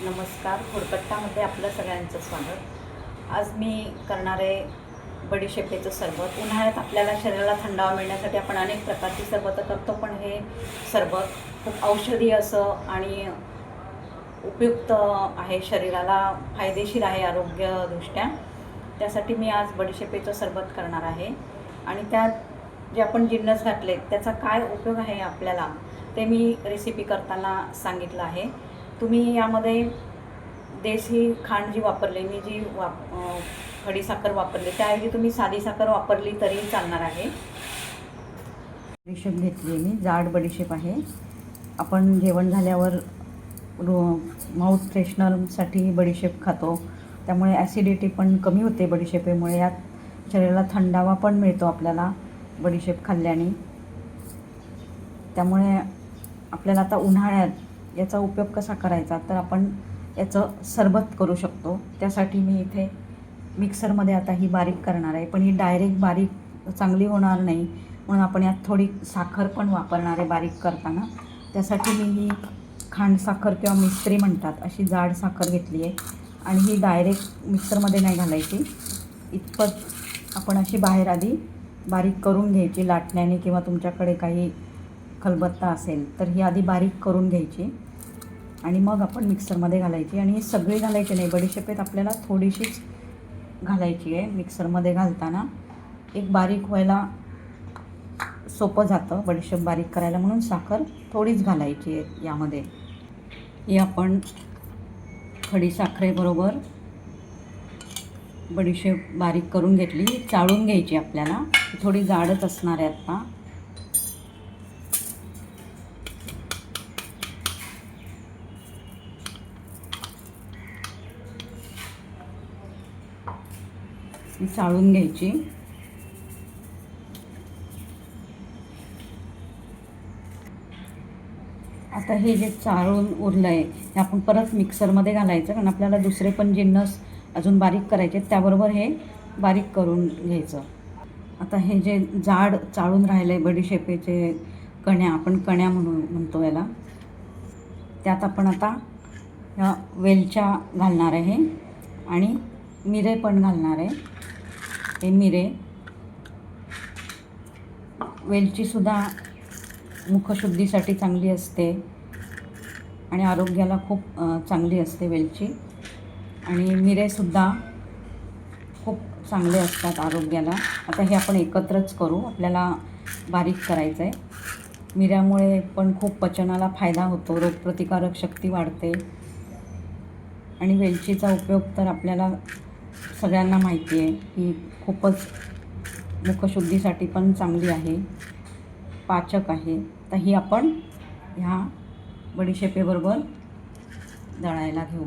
नमस्कार. खोडकट्टामध्ये आपलं सगळ्यांचं स्वागत. आज मी करणार आहे बडीशेपेचं सरबत. उन्हाळ्यात आपल्याला शरीराला थंडावा मिळण्यासाठी आपण अनेक प्रकारची सरबतं करतो, पण हे सरबत खूप औषधी असं आणि उपयुक्त आहे, शरीराला फायदेशीर आहे आरोग्यदृष्ट्या. त्यासाठी मी आज बडीशेपेचं सरबत करणार आहे आणि त्यात जे आपण जिन्नस घातले त्याचा काय उपयोग आहे आपल्याला ते मी रेसिपी करताना सांगितलं आहे. तुम्ही यामध्ये देशी खांड जी वापरली, मी जी खडीसाखर वापरली, त्याऐवजी तुम्ही साधी साखर वापरली तरी चालणार आहे. बडीशेप घेतली मी, जाड बडीशेप आहे. आपण जेवण झाल्यावर माउथ फ्रेशनरसाठी बडीशेप खातो, त्यामुळे ॲसिडिटी पण कमी होते बडीशेपेमुळे. यात शरीराला थंडावा पण मिळतो आपल्याला बडीशेप खाल्ल्याने. त्यामुळे आपल्याला आता उन्हाळ्यात याचा उपयोग कसा करायचा, तर आपण याचं सरबत करू शकतो. त्यासाठी मी इथे मिक्सरमध्ये आता ही बारीक करणार आहे, पण ही डायरेक्ट बारीक चांगली होणार नाही, म्हणून आपण यात थोडी साखर पण वापरणार आहे बारीक करताना. त्यासाठी मी ही खांड साखर किंवा मिस्त्री म्हणतात अशी जाड साखर घेतली आहे आणि ही डायरेक्ट मिक्सरमध्ये नाही घालायची. इतपत आपण अशी बाहेर आधी बारीक करून घ्यायची लाटण्याने, किंवा तुमच्याकडे काही खलबत्ता असेल तर ही आधी बारीक करून घ्यायची आणि मग आपण मिक्सरमध्ये घालायची. आणि ही सगळी घालायची नाही, बडीशेपेत आपल्याला थोडीशीच घालायची आहे. मिक्सरमध्ये घालताना एक बारीक व्हायला सोपं जातं बडीशेप बारीक करायला, म्हणून साखर थोडीच घालायची आहे यामध्ये. ही आपण खडीसाखरेबरोबर बडीशेप बारीक करून घेतली. चाळून घ्यायची आपल्याला, थोडी जाडच असणार आहे आता. चाळून घ्यायची. आता हे जे चाळून उरलं आहे हे आपण परत मिक्सरमध्ये घालायचं, कारण आपल्याला दुसरे पण जिन्नस अजून बारीक करायचे, त्याबरोबर हे बारीक करून घ्यायचं. आता हे जे जाड चाळून राहिलं आहे बडीशेपेचे कण्या, आपण कण्या म्हणतो याला, त्यात आपण आता ह्या वेलच्या घालणार आहे आणि मिरे पण घालणार आहे. हे मिरे, वेलचीसुद्धा मुखशुद्धीसाठी चांगली असते आणि आरोग्याला खूप चांगली असते वेलची. आणि मिरेसुद्धा खूप चांगले असतात आरोग्याला. आता हे आपण एकत्रच करू, आपल्याला बारीक करायचं आहे. मिऱ्यामुळे पण खूप पचनाला फायदा होतो, रोगप्रतिकारक शक्ती वाढते. आणि वेलचीचा उपयोग तर आपल्याला सगळ्यांना माहिती आहे की खूपच मुखशुद्धीसाठी पण चांगली आहे, पाचक आहे. तर ही आपण ह्या बडीशेपेबरोबर दळायला घेऊ.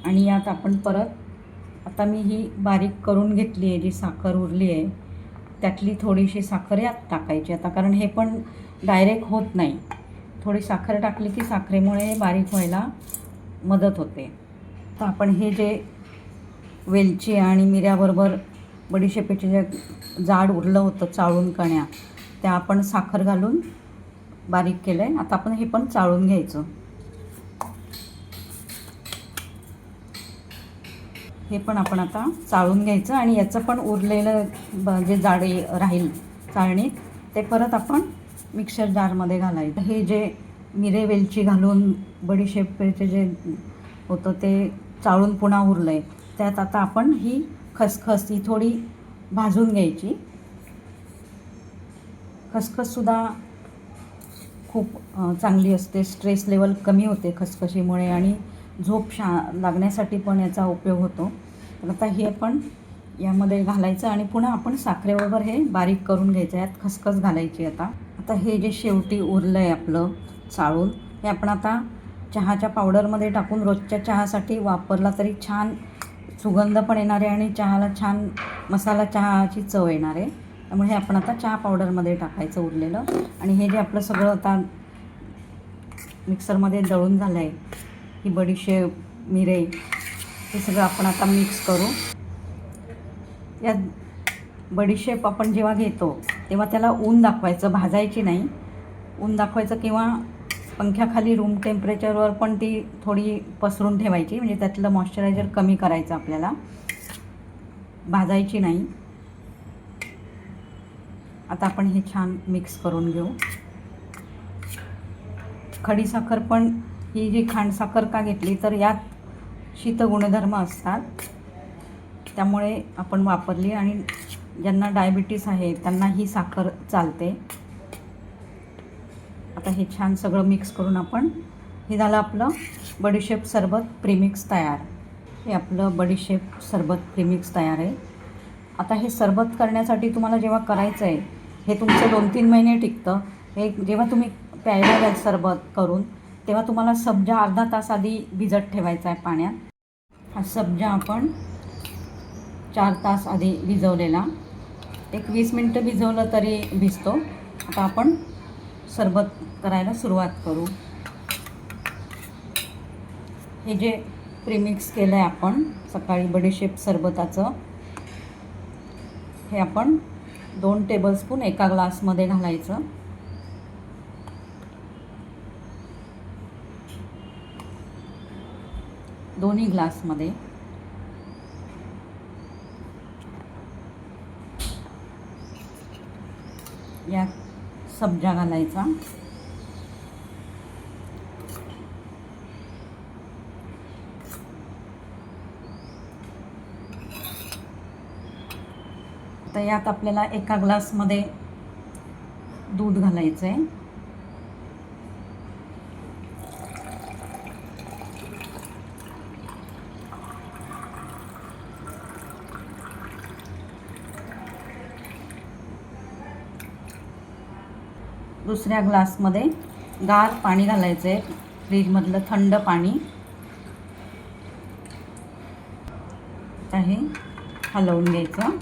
आणि यात आपण परत आता मी ही बारीक करून घेतली आहे जी साखर उरली आहे, त्यातली थोडीशी साखर यात टाकायची आता, कारण हे पण डायरेक्ट होत नाही. थोडी साखर टाकली की साखरेमुळे बारीक व्हायला मदत होते. तर आपण हे जे वेलची आणि मिऱ्याबरोबर बडीशेपेचे जे जाड उरलं होतं चाळून कण्या, त्या आपण साखर घालून बारीक केलं आहे. आता आपण हे पण चाळून घ्यायचं. हे पण आपण आता चाळून घ्यायचं आणि याचं पण उरलेलं जे जाडे राहील चाळणीत ते परत आपण मिक्सर जारमध्ये घालायचं. हे जे मिरे वेलची घालून बडीशेपेचे जे होतं ते चाळून पुन्हा उरलं आहे, त्यात आता आपण ही खसखस ही थोडी भाजून घ्यायची. खसखससुद्धा खूप चांगली असते, स्ट्रेस लेवल कमी होते खसखशीमुळे आणि झोप लागण्यासाठी पण याचा उपयोग होतो. तर आता हे आपण यामध्ये घालायचं आणि पुन्हा आपण साखरेबरोबर हे बारीक करून घ्यायचं. यात खसखस घालायची. आता हे जे शेवटी उरलं आहे आपलं चाळून, हे आपण आता चहाच्या पावडरमध्ये टाकून रोजच्या चहासाठी वापरला तरी छान सुगंध पण येणार आहे आणि चहाला छान मसाला चहाची चव येणार आहे. त्यामुळे हे आपण आता चहा पावडरमध्ये टाकायचं उरलेलं. आणि हे जे आपलं सगळं आता मिक्सरमध्ये दळून झालं आहे, ही बडीशेप मिरे हे सगळं आपण आता मिक्स करू. यात बडीशेप आपण जेव्हा घेतो तेव्हा त्याला ऊन दाखवायचं, भाजायची नाही. ऊन दाखवायचं किंवा पंख्याखाली रूम टेम्परेचरवर पण ती थोडी पसरून ठेवायची, म्हणजे त्यातलं मॉइश्चरायझर कमी करायचं आपल्याला, भाजायची नाही. आता आपण हे छान मिक्स करून घेऊ. खडीसाखर पण, ही जी खांडसाखर का घेतली तर यात शीत गुणधर्म असतात, त्यामुळे आपण वापरली. आणि ज्यांना डायबिटीस आहे त्यांना ही साखर चालते. आता हे छान सगळं मिक्स करून आपण, हे झालं आपलं बडीशेप सरबत प्रीमिक्स तयार. हे आपलं बडीशेप सरबत प्रीमिक्स तयार आहे. आता हे सरबत करण्यासाठी तुम्हाला जेव्हा करायचं आहे, हे तुमचं 2-3 महिने टिकतं. हे जेव्हा तुम्ही प्यायला घ्याल सरबत करून, तेव्हा तुम्हाला सब्जा अर्धा तास आधी भिजत ठेवायचा आहे पाण्यात. हा सब्जा आपण 4 तास आधी भिजवलेला, एक 20 मिनटं भिजवलं तरी भिजतो. आता आपण सरबत करायला सुरुवात करू. हे जे प्रीमिक्स केलं आहे आपण सकाळी बडीशेप सरबताचं, हे आपण 2 टेबलस्पून एका ग्लासमध्ये घालायचं. दोन्ही ग्लासमध्ये यात सब्जा घालायचा. तर यात आपल्याला एका ग्लासमध्ये दूध घालायचं आहे. दुसऱ्या ग्लासमध्ये गार पाणी घालायचं आहे, फ्रीजमधलं थंड पाणी. आता हे हलवून घ्यायचं.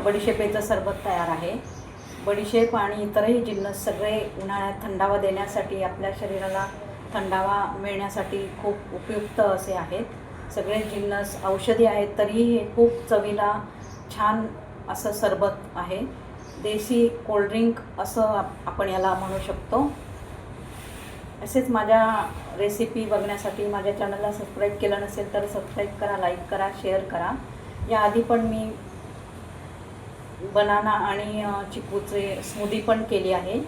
बडीशेपेचं सरबत तयार आहे. बडीशेप आणि इतरही जिन्नस सगळे उन्हाळ्यात थंडावा देण्यासाठी, आपल्या शरीराला थंडावा मिळण्यासाठी खूप उपयुक्त असे आहेत. सगळे जिन्नस औषधी आहेत, तरीही हे खूप चवीला छान असं सरबत आहे. देसी कोल्ड्रिंक असं आपण याला म्हणू शकतो. असेच माझ्या रेसिपी बघण्यासाठी माझ्या चॅनलला सबस्क्राईब केलं नसेल तर सबस्क्राईब करा, लाईक करा, शेअर करा. याआधी पण मी बनाना आणि चिकूचे स्मूदी पण केली आहे.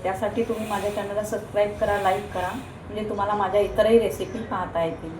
त्यासाठी तुम्ही माझ्या चॅनलला सबस्क्राईब करा, लाईक करा, म्हणजे तुम्हाला माझ्या इतरही रेसिपी पाहता येतील.